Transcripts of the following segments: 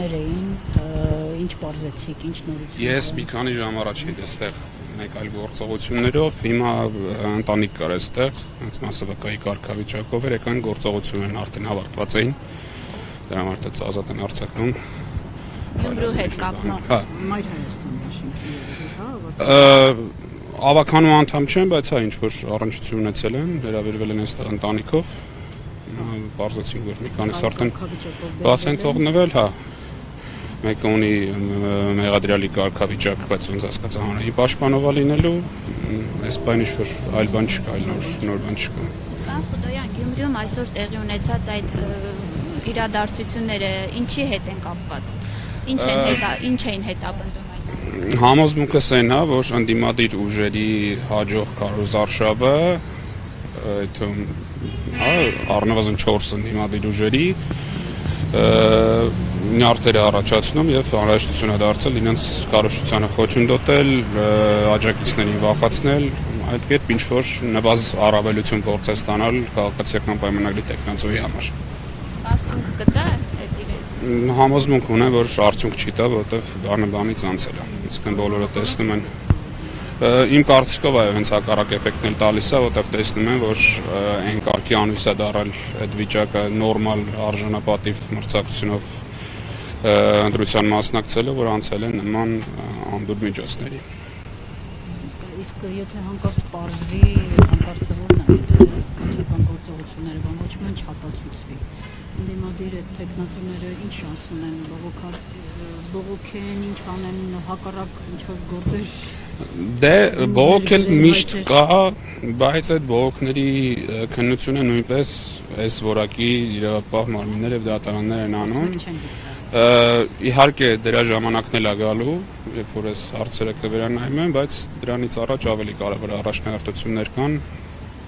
գործողություններ էին, ինչ բարձեցիք, ինչ նորություններ։ Ես մի քանի ժամ առաջ էի այստեղ մեկ այլ գործողություններով, հիմա ընտանիք կար այստեղ, հենց մասսավակայի կարգավիճակով էր, եկան գործողություններն արդեն ավարտված էին, դրա համար դա ազատ են արձակվում։ Գյումրու հետ կապնող։ Մայր Հայաստանի շինքի Ավականու անդամ չեմ, բայց հա ինչ-որ առնչություն ունեցել են, վերաբերվել են այստեղ ընտանիքով, բարձեցինք, որ մի քանիս արդեն բաց են թողնվել, հա, մեկը ունի մեղադրյալի կարգավիճակ, բայց ոնց հասկացա հանրային պաշտպանողա լինելու, այս բան ինչ-որ այլ բան չկա, այլ նոր բան չկա։ Պարոն Խուդոյան, Գյումրիում այսօր տեղի ունեցած այդ իրադարձությունները ինչի հետ են կապված, ինչ էին հետապնդում։ Համոզմունքս այն է, որ ընդդիմադիր ուժերի հաջող քարոզարշավը, առնվազն 4 ընդդիմադիր ուժերի նյարդեր է առաջացնում եւ անհրաժեշտություն է դարձել իրենց կառավարությանը խոչընդոտել, աջակիցներին վախացնել, այդ կերպ ինչ-որ նվազ առավելություն փորձել ստանալ քաղաքացիական պայմանագրի տեխնացուի համար։ Արդյունք կտա այդ իրենց։ Համոզմունք ունեմ, որ արդյունք չի տա, որովհետեւ բանը բանից անցել է։ Իսկն բոլորը տեսնում են։ Իմ կարծիքով այո, հենց հակառակ էֆեկտն էլ տալիս է, որովհետեւ տեսնում են, որ այն կարգի անույս է դարալ այդ վիճակը նորմալ արժանապատիվ մրցակցությունով ընտրության մասնակցելով, որ անցել են նման անդուր միջոցների։ Իսկ եթե հանկարծ պարզվի, հանկարծորեն այդ գործողությունները ոչ մի չապացուցվի, ընդդիմադիր այդ տեխնացուները ինչ շանս ունեն, բողոքեն, ինչ անեն, հակառակ ինչ-որ գործեր։ Դե բողոքել միշտ կա, բայց այդ բողոքների քննությունը նույնպես այս որակի իրավապահ մարմիններ եւ դատարաններ են անում։ Իհարկե դրա ժամանակն էլ է գալու, երբ որ այս հարցերը կվերանայում են, բայց դրանից առաջ ավելի կարևոր առաջնահերթություններ կան,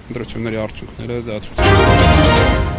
ընտրությունների արդյունքները դա ցույց են տալիս։